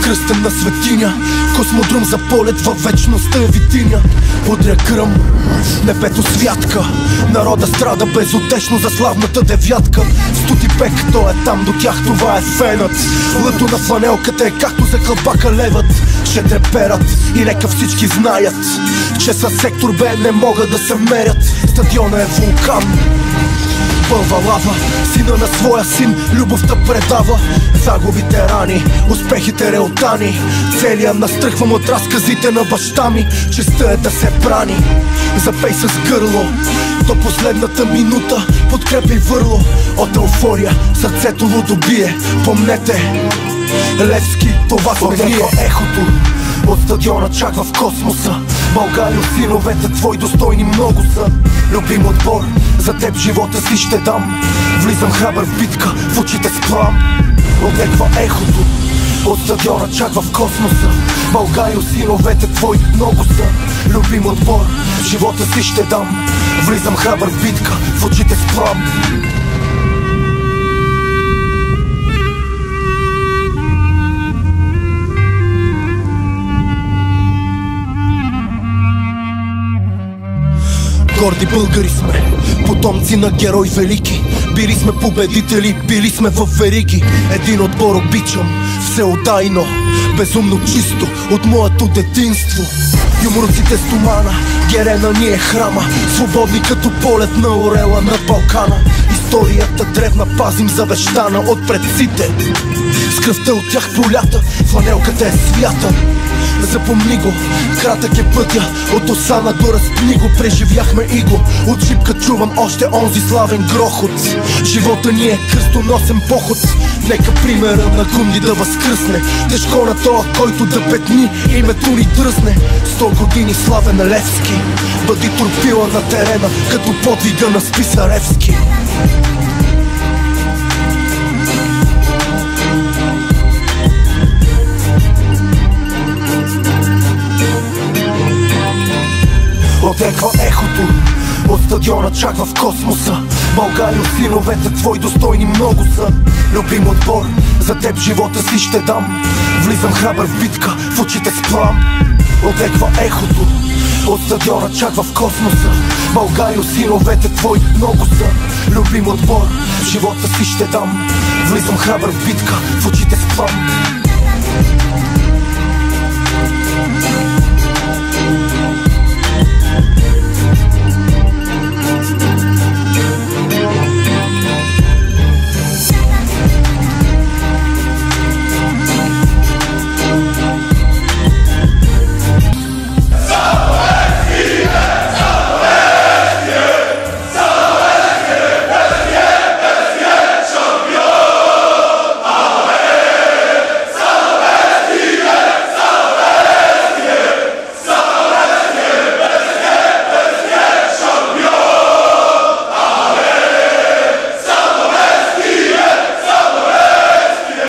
кръстен на светиня, космодрум за полет във вечността е видиня. Удря гръм, небето святка, народа страда безутешно за славната девятка. Студи бек, той е там до тях, това е фенът. Лъто на фланелката е както за кълбака левът. Ще треперат и нека всички знаят, че със сектор Б не могат да се мерят. Стадиона е вулкан, пълва лава, сина на своя син любовта предава. Загубите рани, успехите реотани, целият настръхвам от разказите на баща ми. Честта е да се брани, запей с гърло до последната минута, подкрепи върло. От еуфория сърцето лудо бие, помнете Левски, това сме ние. Ехото от стадиона чак в космоса. Българио, синовете твои достойни много са. Любим отбор, за теб живота си ще дам. Влизам храбър в битка, в очите с плам. Отеква ехото от стадиона чак в космоса. Българио, синовете твои много са. Любим отбор, живота си ще дам. Влизам храбър в битка, в очите с плам. Горди българи сме, потомци на герой велики. Били сме победители, били сме в вериги. Един отбор обичам, всеотдайно, безумно чисто от моето детинство. Юмруците стомана, герена ни е храма, свободни като полет на орела над Балкана. Историята древна пазим завещана от предците, с кръвта от тях полята, фланелката е свята. Запомни го, кратък е пътя, от Осана до Разпни го. Преживяхме и го, от шипка чувам още онзи славен грохот. Живота ни е кръстоносен поход, нека примера на Гунди да възкръсне. Тежко на тоя, който да петни, името ни дръсне. 100 години славен Левски, бъди турпила на терена, като подвига на Списаревски. Отеква ехото от стадиона чак в космоса. Българио, синовете твои достойни много са. Любим отбор, за теб живота си ще дам. Влизам храбър в битка, в очите с плам. Отеква ехото от стадиона чак в космоса. Българио, синовете твои много са. Любим отбор, живота си ще дам. Влизам храбър в битка, в очите с плам.